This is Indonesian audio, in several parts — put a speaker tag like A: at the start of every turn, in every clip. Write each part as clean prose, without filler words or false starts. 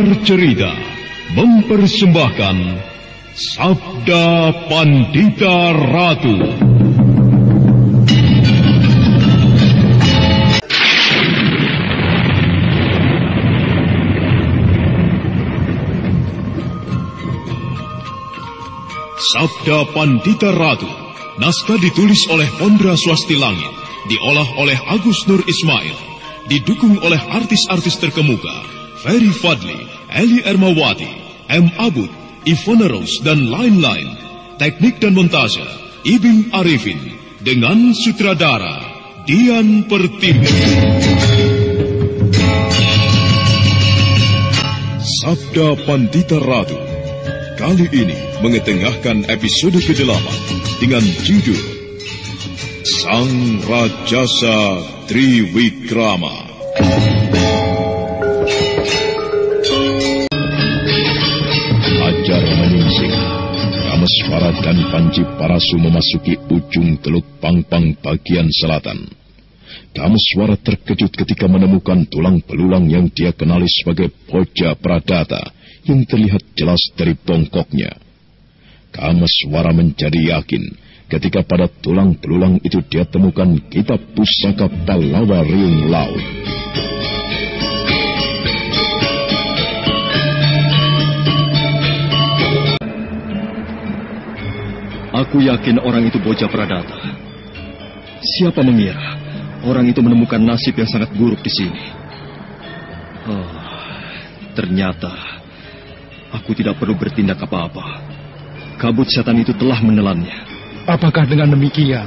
A: Sanggar Cerita mempersembahkan Sabda Pandita Ratu. Sabda Pandita Ratu, naskah ditulis oleh Pondra Swasti Langit, diolah oleh Agus Nur Ismail, didukung oleh artis-artis terkemuka, Ferry Fadli, Eli Ermawati, M. Abud, Ivana Rose, dan lain-lain. Teknik dan montase, Ibing Arifin, dengan sutradara Dian Pertiwi. Sabda Pandita Ratu kali ini mengetengahkan episode ke-8 dengan judul Sang Rajasa Triwikrama. Ajar menyingsing, Kameswara dan Panji Parasu memasuki ujung Teluk Pangpang bagian selatan. Kameswara terkejut ketika menemukan tulang belulang yang dia kenali sebagai Boja Pradata yang terlihat jelas dari bongkoknya. Kameswara menjadi yakin ketika pada tulang belulang itu dia temukan kitab pusaka Pallawa Riung Laut.
B: Aku yakin orang itu Boja Pradata. Siapa mengira orang itu menemukan nasib yang sangat buruk di sini? Oh, ternyata aku tidak perlu bertindak apa-apa. Kabut setan itu telah menelannya.
C: Apakah dengan demikian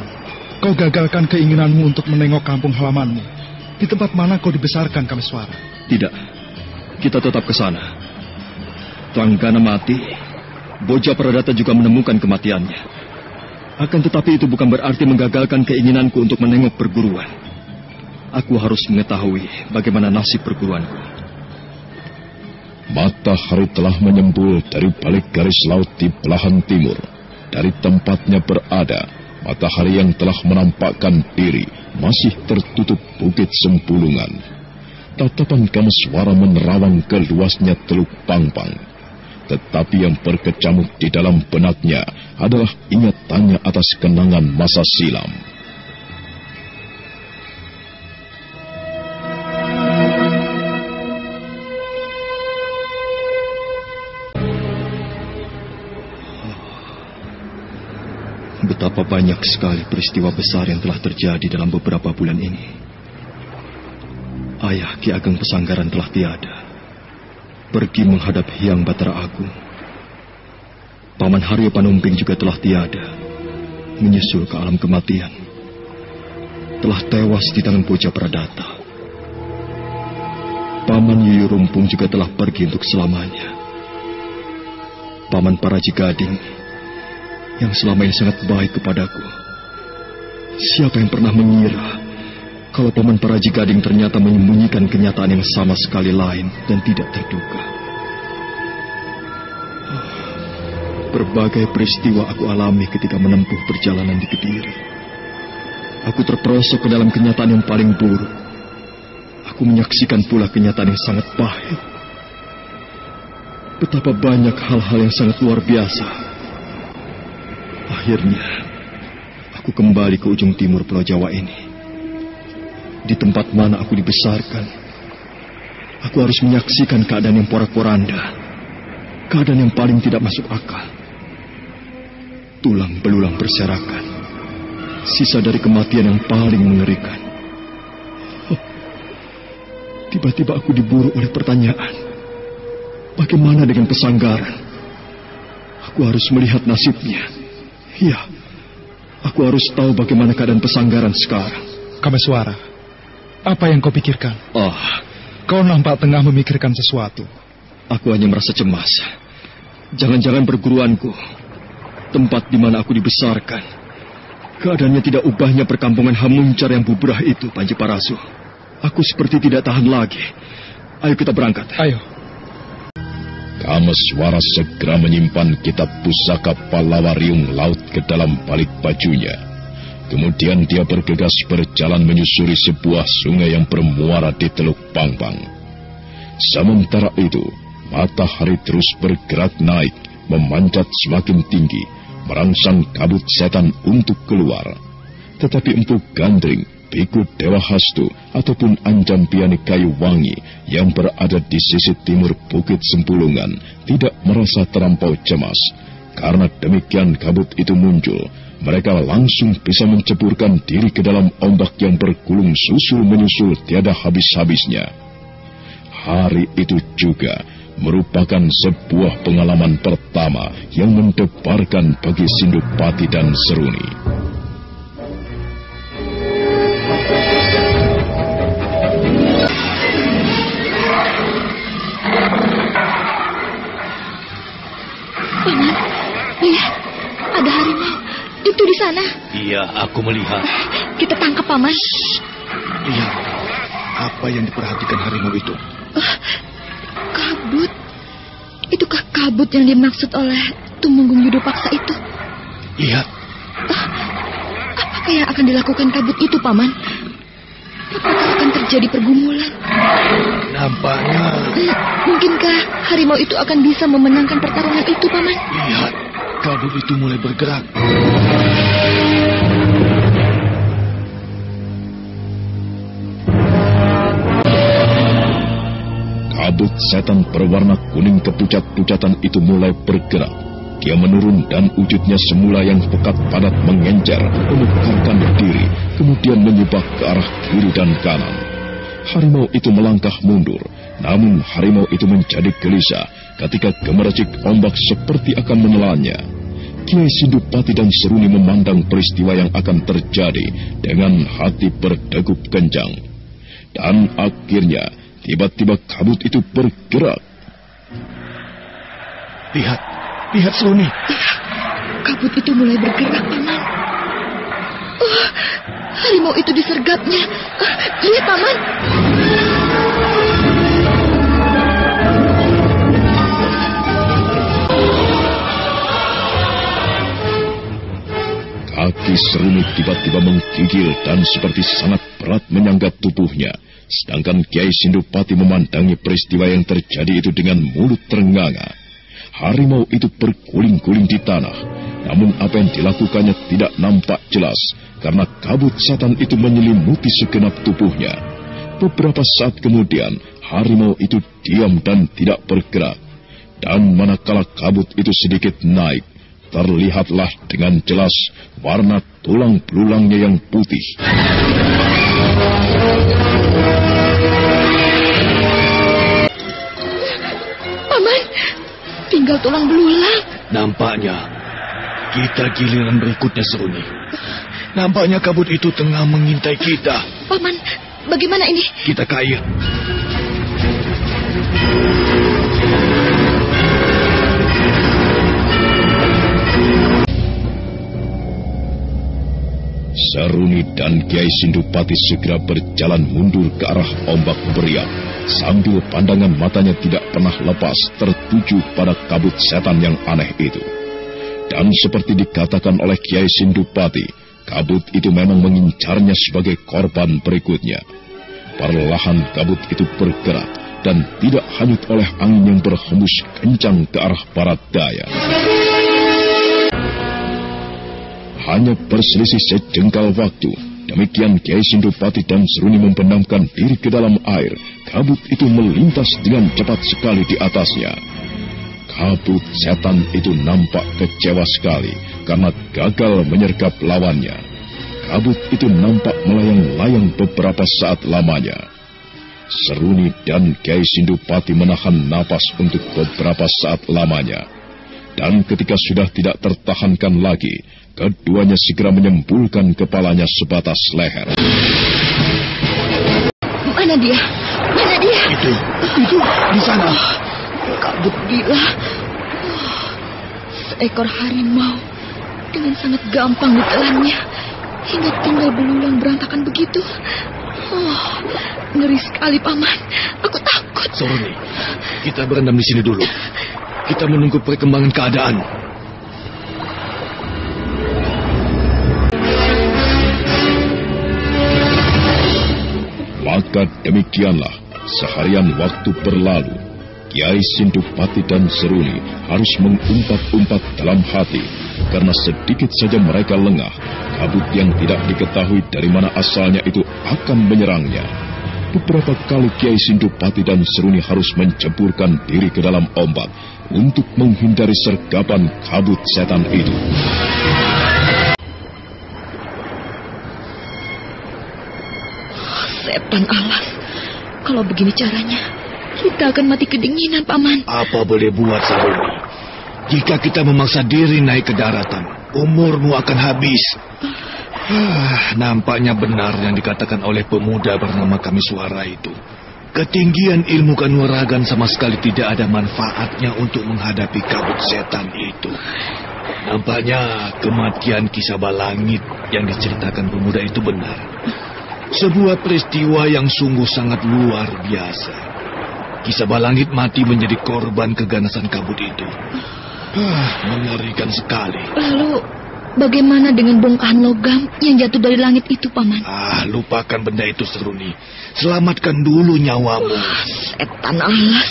C: kau gagalkan keinginanmu untuk menengok kampung halamanmu? Di tempat mana kau dibesarkan, Kameswara?
B: Tidak, kita tetap ke sana. Tuanggana mati, Boja Pradata juga menemukan kematiannya. Akan tetapi itu bukan berarti menggagalkan keinginanku untuk menengok perguruan. Aku harus mengetahui bagaimana nasib perguruanku.
A: Matahari telah menyembul dari balik garis laut di belahan timur. Dari tempatnya berada, matahari yang telah menampakkan diri masih tertutup bukit Sempulungan. Tatapan Kameswara menerawang ke luasnya Teluk Pangpang. Tetapi yang berkecamuk di dalam benaknya adalah ingatannya atas kenangan masa silam.
B: Betapa banyak sekali peristiwa besar yang telah terjadi dalam beberapa bulan ini. Ayah Ki Ageng Pesanggaran telah tiada, pergi menghadap Hyang Batara Agung. Paman Haryo Panumping juga telah tiada, menyusul ke alam kematian. Telah tewas di tangan Boja Pradata. Paman Yuyu Rumpung juga telah pergi untuk selamanya. Paman Paraji Gading yang selama ini sangat baik kepadaku. Siapa yang pernah mengira kalau Paman Paraji Gading ternyata menyembunyikan kenyataan yang sama sekali lain dan tidak terduga. Berbagai peristiwa aku alami ketika menempuh perjalanan di Kediri. Aku terperosok ke dalam kenyataan yang paling buruk. Aku menyaksikan pula kenyataan yang sangat pahit. Betapa banyak hal-hal yang sangat luar biasa. Akhirnya, aku kembali ke ujung timur Pulau Jawa ini. Di tempat mana aku dibesarkan, aku harus menyaksikan keadaan yang porak-poranda, keadaan yang paling tidak masuk akal. Tulang belulang berserakan, sisa dari kematian yang paling mengerikan. Tiba-tiba aku diburu oleh pertanyaan, bagaimana dengan Pesanggaran? Aku harus melihat nasibnya. Ya, aku harus tahu bagaimana keadaan Pesanggaran sekarang.
C: Kameswara, apa yang kau pikirkan?
B: Kau
C: nampak tengah memikirkan sesuatu.
B: Aku hanya merasa cemas. Jangan-jangan perguruanku, tempat di mana aku dibesarkan, keadaannya tidak ubahnya perkampungan Hamuncar yang bubrah itu, Panji Parasu. Aku seperti tidak tahan lagi. Ayo kita berangkat.
C: Ayo.
A: Kameswara segera menyimpan kitab pusaka Pallawa Riung Laut ke dalam balik bajunya. Kemudian dia bergegas berjalan menyusuri sebuah sungai yang bermuara di Teluk Pangpang. Sementara itu, Matahari terus bergerak naik, memanjat semakin tinggi, merangsang kabut setan untuk keluar. Tetapi Empu Gandring, Biku Dewa Hastu, ataupun Anjampiani Kayu Wangi yang berada di sisi timur Bukit Sempulungan tidak merasa terlampau cemas. Karena demikian kabut itu muncul, mereka langsung bisa menceburkan diri ke dalam ombak yang bergulung susul-menyusul tiada habis-habisnya. Hari itu juga merupakan sebuah pengalaman pertama yang mendebarkan bagi Sindupati dan Seruni.
D: Paman, lihat, ada harimau. Itu di sana.
B: Iya, aku melihat.
D: Kita tangkap, Paman.
C: Lihat, apa yang diperhatikan harimau itu?
D: Kabut. Itukah kabut yang dimaksud oleh Tumenggung Yudopaksa itu?
C: Lihat.
D: Apakah yang akan dilakukan kabut itu, Paman? Apakah akan terjadi pergumulan?
C: Nampaknya...
D: Mungkinkah harimau itu akan bisa memenangkan pertarungan itu, Paman?
C: Lihat, kabut itu mulai bergerak.
A: Kabut setan berwarna kuning kepucat-pucatan itu mulai bergerak. Dia menurun dan wujudnya semula yang pekat padat mengencer, memekarkan diri, kemudian menyibak ke arah kiri dan kanan. Harimau itu melangkah mundur, namun harimau itu menjadi gelisah ketika gemericik ombak seperti akan menelannya. Kiai Sindupati dan Seruni memandang peristiwa yang akan terjadi dengan hati berdegup kencang. Dan akhirnya, tiba-tiba kabut itu bergerak.
C: Lihat Seruni.
D: Kabut itu mulai bergerak, Paman. Harimau itu disergapnya. Lihat, Paman.
A: Kaki Seruni tiba-tiba menggigil dan seperti sangat berat menyangga tubuhnya. Sedangkan Kiai Sindupati memandangi peristiwa yang terjadi itu dengan mulut ternganga. Harimau itu berguling-guling di tanah, namun apa yang dilakukannya tidak nampak jelas, karena kabut setan itu menyelimuti segenap tubuhnya. Beberapa saat kemudian, harimau itu diam dan tidak bergerak. Dan manakala kabut itu sedikit naik, terlihatlah dengan jelas warna tulang belulangnya yang putih.
D: Paman, tinggal tulang belulang.
C: Nampaknya kita giliran berikutnya, Seruni. Nampaknya kabut itu tengah mengintai kita.
D: Paman, bagaimana ini?
C: Kita ke air.
A: Seruni dan Kiai Sindupati segera berjalan mundur ke arah ombak beriak, sambil pandangan matanya tidak pernah lepas tertuju pada kabut setan yang aneh itu. Dan seperti dikatakan oleh Kiai Sindupati, kabut itu memang mengincarnya sebagai korban berikutnya. Perlahan kabut itu bergerak dan tidak hanyut oleh angin yang berhembus kencang ke arah barat daya. Hanya berselisih sejengkal waktu, demikian Kiai Sindupati dan Seruni membenamkan diri ke dalam air. Kabut itu melintas dengan cepat sekali di atasnya. Kabut setan itu nampak kecewa sekali karena gagal menyergap lawannya. Kabut itu nampak melayang-layang beberapa saat lamanya. Seruni dan Kiai Sindupati menahan napas untuk beberapa saat lamanya. Dan ketika sudah tidak tertahankan lagi, keduanya segera menyembulkan kepalanya sebatas leher.
D: Mana dia? Mana dia?
C: Itu di sana.
D: Kabut gila. Seekor harimau dengan sangat gampang ditelannya hingga tinggal belulang berantakan begitu. Ngeri sekali, Paman. Aku takut.
C: Seruni, kita berendam di sini dulu. Kita menunggu perkembangan keadaan.
A: Maka demikianlah seharian waktu berlalu. Kiai Sindupati dan Seruni harus mengumpat-umpat dalam hati, karena sedikit saja mereka lengah, kabut yang tidak diketahui dari mana asalnya itu akan menyerangnya. Beberapa kali Kiai Sindupati dan Seruni harus menceburkan diri ke dalam ombak untuk menghindari sergapan kabut setan itu.
D: Setan alas, kalau begini caranya, kita akan mati kedinginan, Paman.
E: Apa boleh buat, Saruni? Jika kita memaksa diri naik ke daratan, umurmu akan habis. Nampaknya benar yang dikatakan oleh pemuda bernama Kamiswara itu. Ketinggian ilmu kanuragan sama sekali tidak ada manfaatnya untuk menghadapi kabut setan itu. Nampaknya kematian Ki Sabalangit yang diceritakan pemuda itu benar. Sebuah peristiwa yang sungguh sangat luar biasa. Ki Sabalangit mati menjadi korban keganasan kabut itu. Mengerikan sekali.
D: Lalu, bagaimana dengan bongkahan logam yang jatuh dari langit itu, Paman?
E: Lupakan benda itu, Seruni. Selamatkan dulu nyawamu.
D: Setan alas,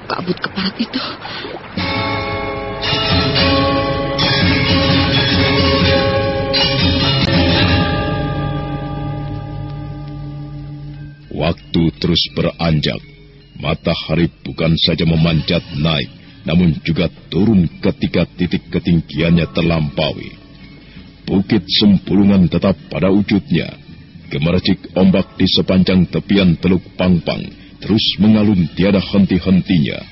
D: kabut keparat itu.
A: Waktu terus beranjak. Matahari bukan saja memanjat naik, namun juga turun ketika titik ketinggiannya terlampaui. Bukit Sempulungan tetap pada wujudnya. Gemercik ombak di sepanjang tepian Teluk Pangpang terus mengalun tiada henti-hentinya.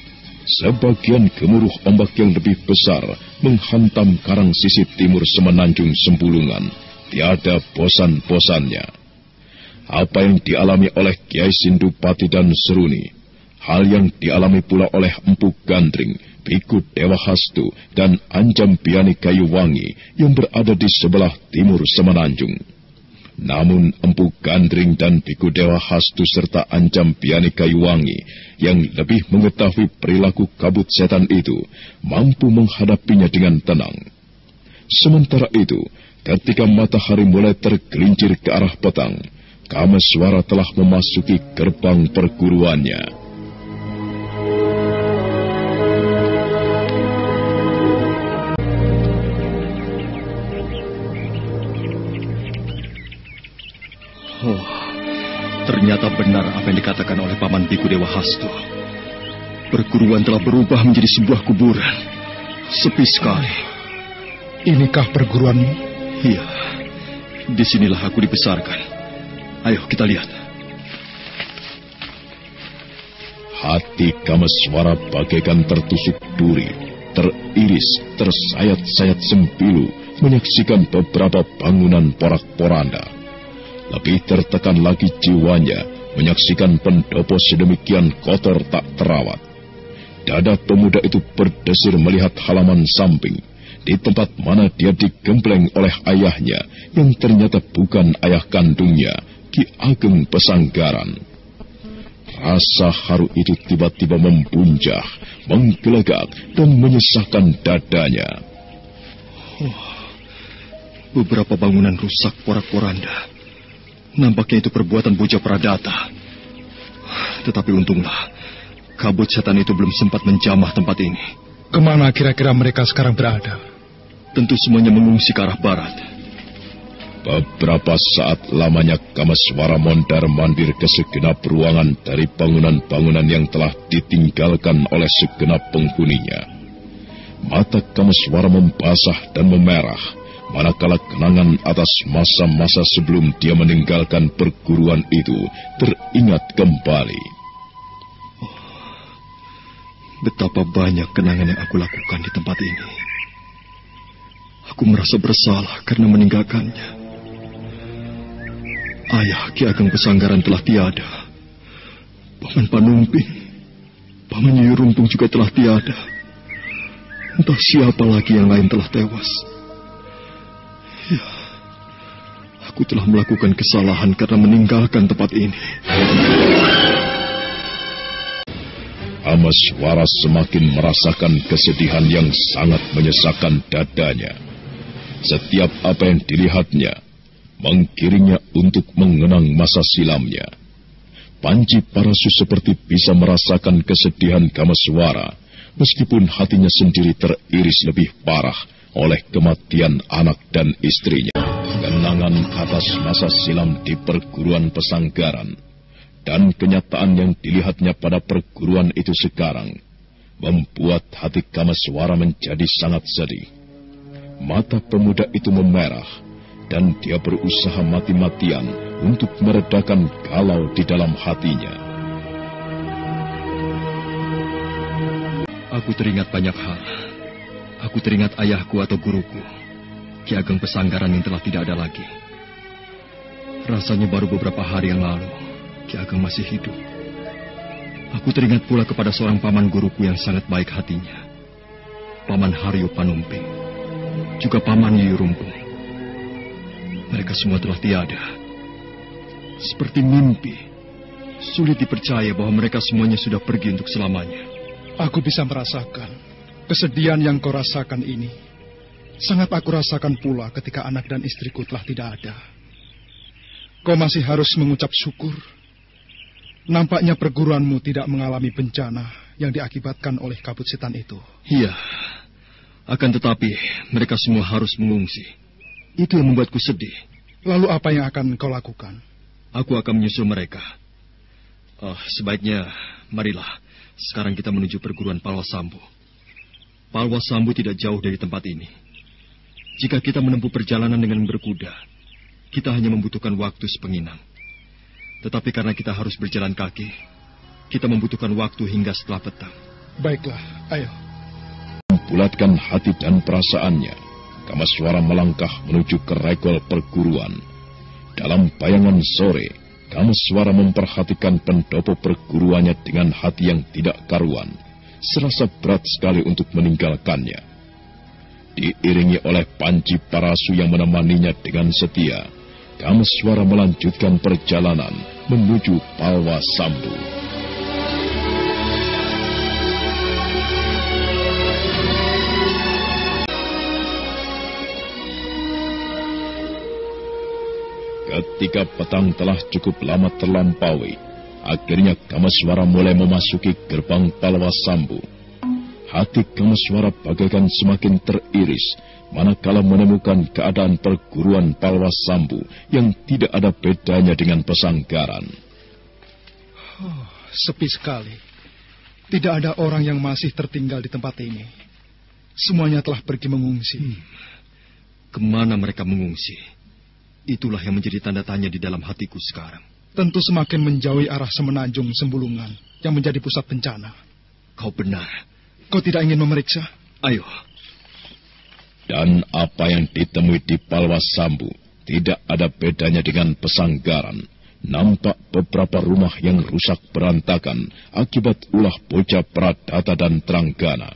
A: Sebagian gemuruh ombak yang lebih besar menghantam karang sisi timur semenanjung Sempulungan. Tiada bosan-bosannya. Apa yang dialami oleh Kiai Sindupati dan Seruni, hal yang dialami pula oleh Empu Gandring, Biku Dewa Hastu, dan Anjam Piani Kayuwangi yang berada di sebelah timur semenanjung. Namun Empu Gandring dan Biku Dewa Hastu serta Anjam Piani Kayuwangi yang lebih mengetahui perilaku kabut setan itu mampu menghadapinya dengan tenang. Sementara itu, ketika matahari mulai tergelincir ke arah petang, Kameswara telah memasuki gerbang perguruannya.
B: Ternyata benar apa yang dikatakan oleh Paman Biku Dewa Hastu. Perguruan telah berubah menjadi sebuah kuburan. Sepi sekali.
C: Inikah perguruanmu?
B: Iya. Disinilah aku dibesarkan. Ayo kita lihat.
A: Hati Kameswara bagaikan tertusuk duri, teriris, tersayat-sayat sempilu menyaksikan beberapa bangunan porak-poranda. Lebih tertekan lagi jiwanya menyaksikan pendopo sedemikian kotor tak terawat. Dada pemuda itu berdesir melihat halaman samping, di tempat mana dia digembleng oleh ayahnya, yang ternyata bukan ayah kandungnya, Ki Ageng Pesanggaran. Rasa haru itu tiba-tiba membuncah, menggelegak, dan menyesakkan dadanya.
B: Beberapa bangunan rusak porak-poranda. Nampaknya itu perbuatan bocah Pradata. Tetapi untunglah, kabut setan itu belum sempat menjamah tempat ini.
C: Kemana kira-kira mereka sekarang berada?
B: Tentu semuanya mengungsi ke arah barat.
A: Beberapa saat lamanya Kameswara mondar-mandir ke segenap ruangan dari bangunan-bangunan yang telah ditinggalkan oleh segenap penghuninya. Mata Kameswara membasah dan memerah, manakala kenangan atas masa-masa sebelum dia meninggalkan perguruan itu teringat kembali.
B: Betapa banyak kenangan yang aku lakukan di tempat ini. Aku merasa bersalah karena meninggalkannya. Ayah Ki Ageng Pesanggaran telah tiada. Paman Panumping, Paman Nyi Rumpung juga telah tiada. Entah siapa lagi yang lain telah tewas. Ya, aku telah melakukan kesalahan karena meninggalkan tempat ini.
A: Kameswara semakin merasakan kesedihan yang sangat menyesakkan dadanya. Setiap apa yang dilihatnya menggiringnya untuk mengenang masa silamnya. Panji Parasu seperti bisa merasakan kesedihan Kameswara, meskipun hatinya sendiri teriris lebih parah oleh kematian anak dan istrinya. Kenangan atas masa silam di perguruan Pesanggaran dan kenyataan yang dilihatnya pada perguruan itu sekarang membuat hati Kameswara menjadi sangat sedih. Mata pemuda itu memerah dan dia berusaha mati-matian untuk meredakan galau di dalam hatinya.
B: Aku teringat banyak hal. Aku teringat ayahku atau guruku, Ki Ageng Pesanggaran yang telah tidak ada lagi. Rasanya baru beberapa hari yang lalu, Ki Ageng masih hidup. Aku teringat pula kepada seorang paman guruku yang sangat baik hatinya, Paman Haryo Panumping, juga Paman Yuyu Rumpung. Mereka semua telah tiada. Seperti mimpi, sulit dipercaya bahwa mereka semuanya sudah pergi untuk selamanya.
C: Aku bisa merasakan kesedihan yang kau rasakan ini. Sangat aku rasakan pula ketika anak dan istriku telah tidak ada. Kau masih harus mengucap syukur. Nampaknya perguruanmu tidak mengalami bencana yang diakibatkan oleh kabut setan itu.
B: Iya, akan tetapi mereka semua harus mengungsi. Itu yang membuatku sedih.
C: Lalu apa yang akan kau lakukan?
B: Aku akan menyusul mereka. Sebaiknya, marilah. Sekarang kita menuju perguruan Palwasambu. Palwasambu tidak jauh dari tempat ini. Jika kita menempuh perjalanan dengan berkuda, kita hanya membutuhkan waktu sepenginang. Tetapi karena kita harus berjalan kaki, kita membutuhkan waktu hingga setelah petang.
C: Baiklah, ayo.
A: Membulatkan hati dan perasaannya, Kameswara melangkah menuju ke regol perguruan. Dalam bayangan sore, Kameswara memperhatikan pendopo perguruannya dengan hati yang tidak karuan, serasa berat sekali untuk meninggalkannya. Diiringi oleh Panji Parasu yang menemaninya dengan setia, Kameswara melanjutkan perjalanan menuju Palwasambu. Ketika petang telah cukup lama terlampaui, akhirnya Kameswara mulai memasuki gerbang Palwasambu. Hati Kameswara bagaikan semakin teriris manakala menemukan keadaan perguruan Palwasambu yang tidak ada bedanya dengan Pesanggaran.
C: Sepi sekali. Tidak ada orang yang masih tertinggal di tempat ini. Semuanya telah pergi mengungsi.
B: Kemana mereka mengungsi? Itulah yang menjadi tanda tanya di dalam hatiku sekarang.
C: Tentu semakin menjauhi arah Semenanjung Sembulungan yang menjadi pusat bencana.
B: Kau benar.
C: Kau tidak ingin memeriksa?
B: Ayo.
A: Dan apa yang ditemui di Palwasambu tidak ada bedanya dengan Pesanggaran. Nampak beberapa rumah yang rusak berantakan akibat ulah bocah Pradata dan Tranggana.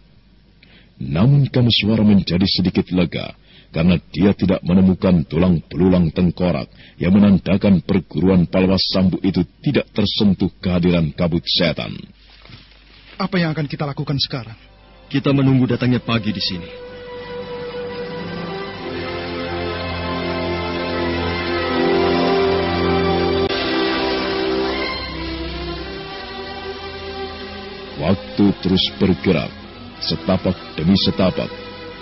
A: Namun Kameswara menjadi sedikit lega karena dia tidak menemukan tulang belulang tengkorak yang menandakan perguruan Palwasambu itu tidak tersentuh kehadiran kabut setan.
C: Apa yang akan kita lakukan sekarang?
B: Kita menunggu datangnya pagi di sini.
A: Waktu terus bergerak, setapak demi setapak.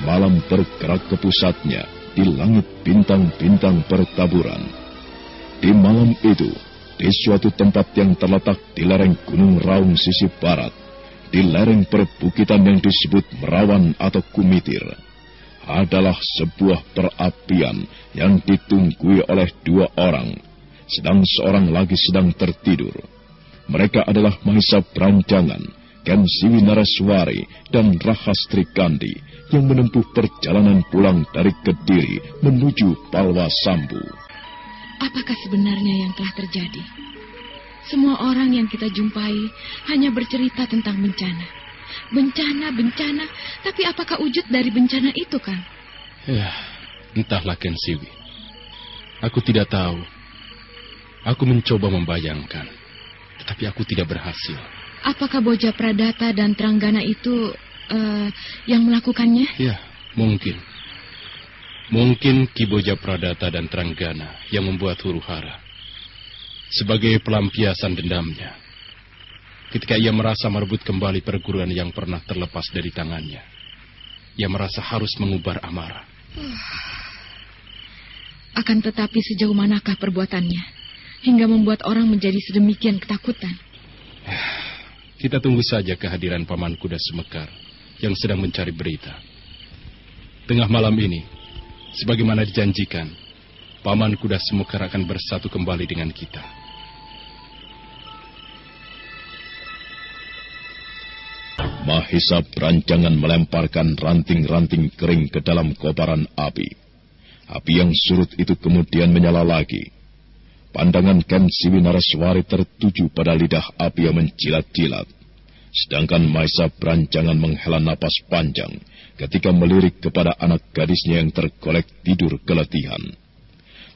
A: Malam bergerak ke pusatnya, di langit bintang-bintang bertaburan. Di malam itu, di suatu tempat yang terletak di lereng Gunung Raung sisi barat, di lereng perbukitan yang disebut Merawan atau Kumitir, adalah sebuah perapian yang ditunggui oleh dua orang, sedang seorang lagi sedang tertidur. Mereka adalah Mahisa Branjangan, Ken Siwi Nareswari, dan Rahastri Kandi yang menempuh perjalanan pulang dari Kediri menuju Palwasambu.
D: Apakah sebenarnya yang telah terjadi? Semua orang yang kita jumpai hanya bercerita tentang bencana. Bencana, tapi apakah wujud dari bencana itu, Kang?
F: Ya, entahlah Ken Siwi. Aku tidak tahu. Aku mencoba membayangkan, tetapi aku tidak berhasil.
D: Apakah Boja Pradata dan Tranggana itu yang melakukannya?
F: Ya, mungkin. Mungkin Ki Boja Pradata dan Tranggana yang membuat huru-hara. sebagai pelampiasan dendamnya. Ketika ia merasa merebut kembali perguruan yang pernah terlepas dari tangannya, ia merasa harus mengumbar amarah.
D: Akan tetapi sejauh manakah perbuatannya, hingga membuat orang menjadi sedemikian ketakutan?
F: Kita tunggu saja kehadiran Paman Kuda Semekar yang sedang mencari berita. Tengah malam ini, sebagaimana dijanjikan, Paman Kuda Semekar akan bersatu kembali dengan kita.
A: Mahesa berancangan melemparkan ranting-ranting kering ke dalam kobaran api. Api yang surut itu kemudian menyala lagi. Pandangan Ken Siwi Nareswari tertuju pada lidah api yang menjilat-jilat. Sedangkan Mahesa berancangan menghela napas panjang ketika melirik kepada anak gadisnya yang tergolek tidur keletihan.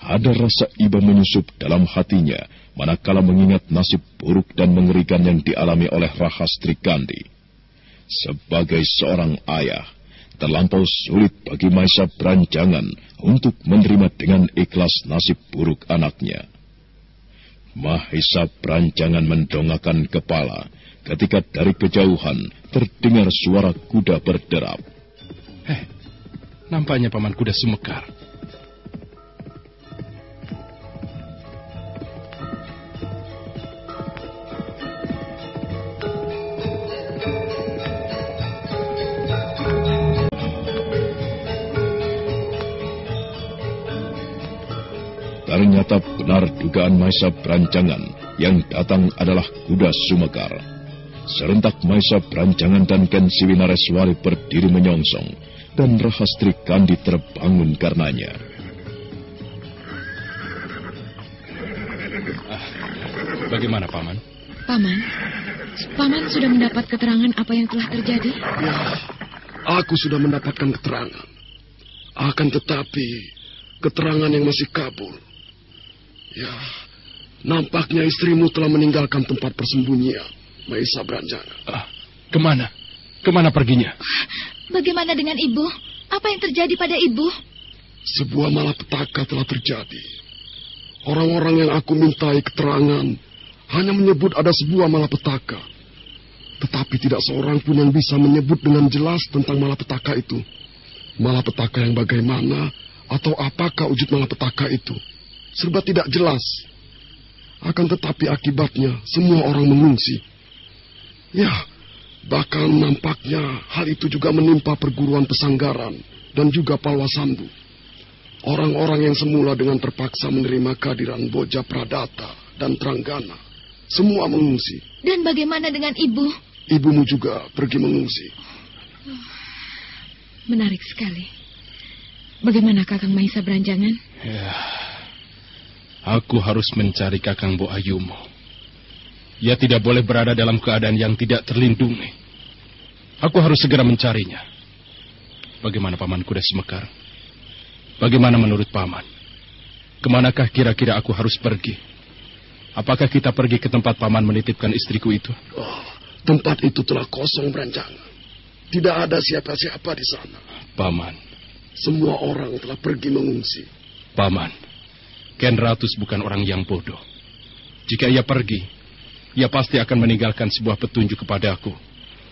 A: Ada rasa iba menyusup dalam hatinya manakala mengingat nasib buruk dan mengerikan yang dialami oleh Rahastri Kandi. Sebagai seorang ayah, terlampau sulit bagi Mahesa berancangan untuk menerima dengan ikhlas nasib buruk anaknya. Mahesa berancangan mendongakkan kepala ketika dari kejauhan terdengar suara kuda berderap.
F: Nampaknya Paman Kuda Semekar.
A: Ternyata benar dugaan Mahesa berancangan yang datang adalah kuda Sumekar. Serentak Mahesa berancangan dan Ken Siwi Nareswari berdiri menyongsong, dan Rahastri Kandi terbangun karenanya.
F: Bagaimana, Paman?
D: Paman sudah mendapat keterangan apa yang telah terjadi?
G: Ya, aku sudah mendapatkan keterangan. Akan tetapi, keterangan yang masih kabur. Ya, nampaknya istrimu telah meninggalkan tempat persembunyian, Mahesa berancangan.
F: Kemana? Kemana perginya?
D: Bagaimana dengan ibu? Apa yang terjadi pada ibu?
G: Sebuah malapetaka telah terjadi. Orang-orang yang aku mintai keterangan hanya menyebut ada sebuah malapetaka. Tetapi tidak seorang pun yang bisa menyebut dengan jelas tentang malapetaka itu. Malapetaka yang bagaimana atau apakah wujud malapetaka itu? Serba tidak jelas. Akan tetapi akibatnya semua orang mengungsi. Ya, bahkan nampaknya hal itu juga menimpa perguruan Pesanggaran dan juga Palwasambu. Orang-orang yang semula dengan terpaksa menerima kehadiran Boja Pradata dan Tranggana, semua mengungsi.
D: Dan bagaimana dengan ibu?
G: Ibumu juga pergi mengungsi.
D: Menarik sekali. Bagaimana Kakang Mahesa berancangan?
F: Ya, aku harus mencari Kakang Bo Ayumo. Ia tidak boleh berada dalam keadaan yang tidak terlindungi. Aku harus segera mencarinya. Bagaimana Paman Kuda Semekar? Bagaimana menurut Paman? Kemanakah kira-kira aku harus pergi? Apakah kita pergi ke tempat Paman menitipkan istriku itu?
G: Tempat itu telah kosong berancangan. Tidak ada siapa-siapa di sana.
F: Paman.
G: Semua orang telah pergi mengungsi.
F: Paman, Ken Ratus bukan orang yang bodoh. Jika ia pergi, ia pasti akan meninggalkan sebuah petunjuk kepadaku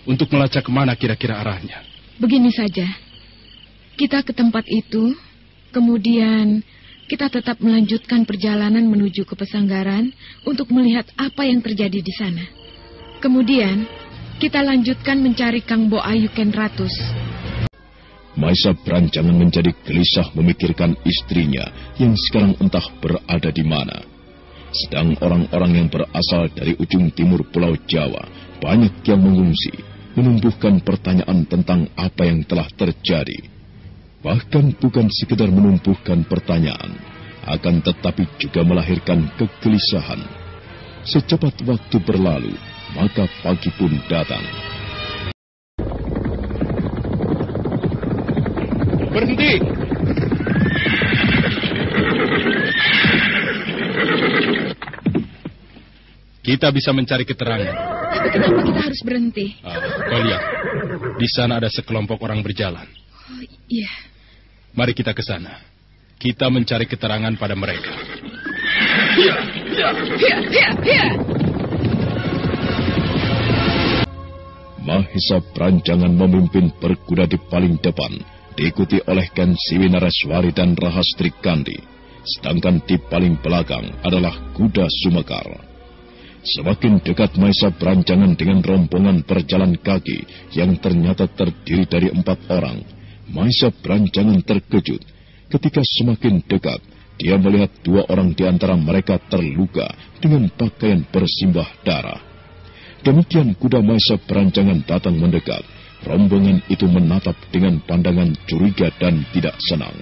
F: untuk melacak kemana kira-kira arahnya.
D: Begini saja, kita ke tempat itu, kemudian kita tetap melanjutkan perjalanan menuju ke Pesanggaran untuk melihat apa yang terjadi di sana. Kemudian, kita lanjutkan mencari Kang Bo Ayu Ken Ratus.
A: Mahesa berancangan menjadi gelisah memikirkan istrinya yang sekarang entah berada di mana. Sedang orang-orang yang berasal dari ujung timur Pulau Jawa banyak yang mengungsi, menumbuhkan pertanyaan tentang apa yang telah terjadi. Bahkan bukan sekedar menumbuhkan pertanyaan, akan tetapi juga melahirkan kegelisahan. Secepat waktu berlalu, maka pagi pun datang.
F: Berhenti! Kita bisa mencari keterangan.
D: Tapi kenapa kita harus berhenti?
F: Kau lihat, di sana ada sekelompok orang berjalan.
D: Oh, iya.
F: Mari kita ke sana. Kita mencari keterangan pada mereka.
A: Mahisa Pranjangan memimpin berkuda di paling depan, diikuti oleh Ken Siwi Nareswari dan Rahastri Kandi. Sedangkan di paling belakang adalah kuda Sumekar. Semakin dekat Mahisa Pranjangan dengan rombongan berjalan kaki yang ternyata terdiri dari 4 orang, Mahisa Pranjangan terkejut ketika semakin dekat dia melihat 2 orang di antara mereka terluka dengan pakaian bersimbah darah. Demikian kuda Mahisa Pranjangan datang mendekat. Rombongan itu menatap dengan pandangan curiga dan tidak senang.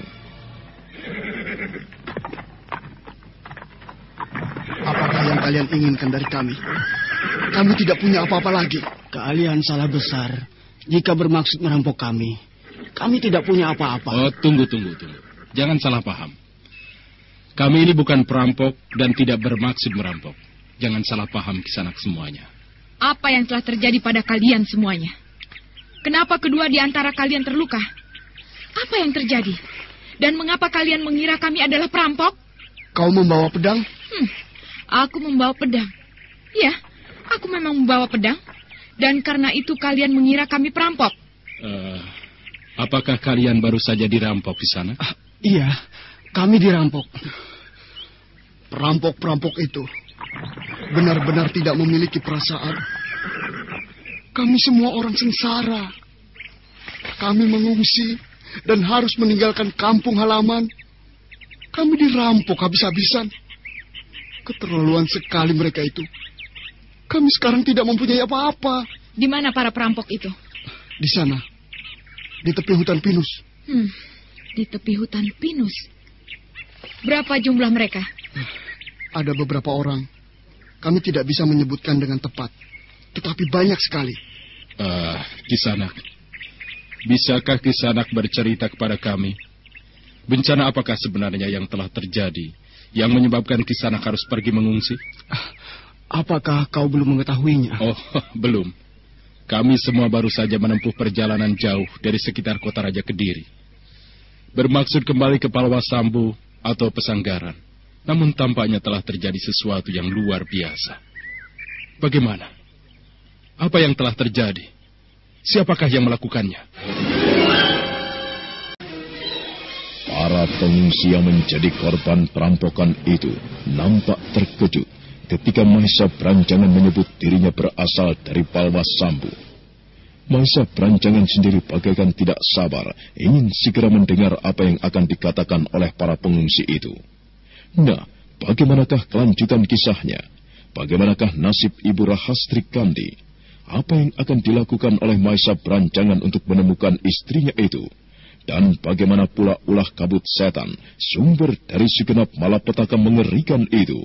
H: Apakah yang kalian inginkan dari kami? Kami tidak punya apa-apa lagi.
I: Kalian salah besar jika bermaksud merampok kami. Kami tidak punya apa-apa.
F: Oh, tunggu. Jangan salah paham. Kami ini bukan perampok dan tidak bermaksud merampok. Jangan salah paham Kisanak semuanya.
D: Apa yang telah terjadi pada kalian semuanya? Kenapa kedua di antara kalian terluka? Apa yang terjadi? Dan mengapa kalian mengira kami adalah perampok?
H: Kau membawa pedang?
D: Aku membawa pedang. Ya, aku memang membawa pedang. Dan karena itu kalian mengira kami perampok.
F: Apakah kalian baru saja dirampok di sana?
I: Iya, kami dirampok.
H: Perampok-perampok itu benar-benar tidak memiliki perasaan. Kami semua orang sengsara. Kami mengungsi dan harus meninggalkan kampung halaman. Kami dirampok habis-habisan. Keterlaluan sekali mereka itu. Kami sekarang tidak mempunyai apa-apa.
D: Di mana para perampok itu?
H: Di sana, di tepi hutan pinus.
D: Di tepi hutan pinus. Berapa jumlah mereka?
H: Ada beberapa orang. Kami tidak bisa menyebutkan dengan tepat. Tetapi banyak sekali.
F: Kisanak. Bisakah Kisanak bercerita kepada kami? Bencana apakah sebenarnya yang telah terjadi, yang menyebabkan Kisanak harus pergi mengungsi?
I: Apakah kau belum mengetahuinya?
F: Oh, belum. Kami semua baru saja menempuh perjalanan jauh dari sekitar kota Raja Kediri. Bermaksud kembali ke Palwasambu atau Pesanggaran. Namun tampaknya telah terjadi sesuatu yang luar biasa. Bagaimana? Apa yang telah terjadi? Siapakah yang melakukannya?
A: Para pengungsi yang menjadi korban perampokan itu nampak terkejut ketika Mahisa Pranjangan menyebut dirinya berasal dari Palwasambu. Mahisa Pranjangan sendiri bagaikan tidak sabar ingin segera mendengar apa yang akan dikatakan oleh para pengungsi itu. Nah, bagaimanakah kelanjutan kisahnya? Bagaimanakah nasib Ibu Rahastri Kandi? Apa yang akan dilakukan oleh Mahisa Pranjangan untuk menemukan istrinya itu? Dan bagaimana pula ulah kabut setan, sumber dari segenap malapetaka mengerikan itu?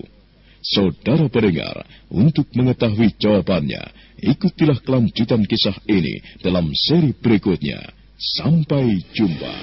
A: Saudara pendengar, untuk mengetahui jawabannya, ikutilah kelanjutan kisah ini dalam seri berikutnya. Sampai jumpa.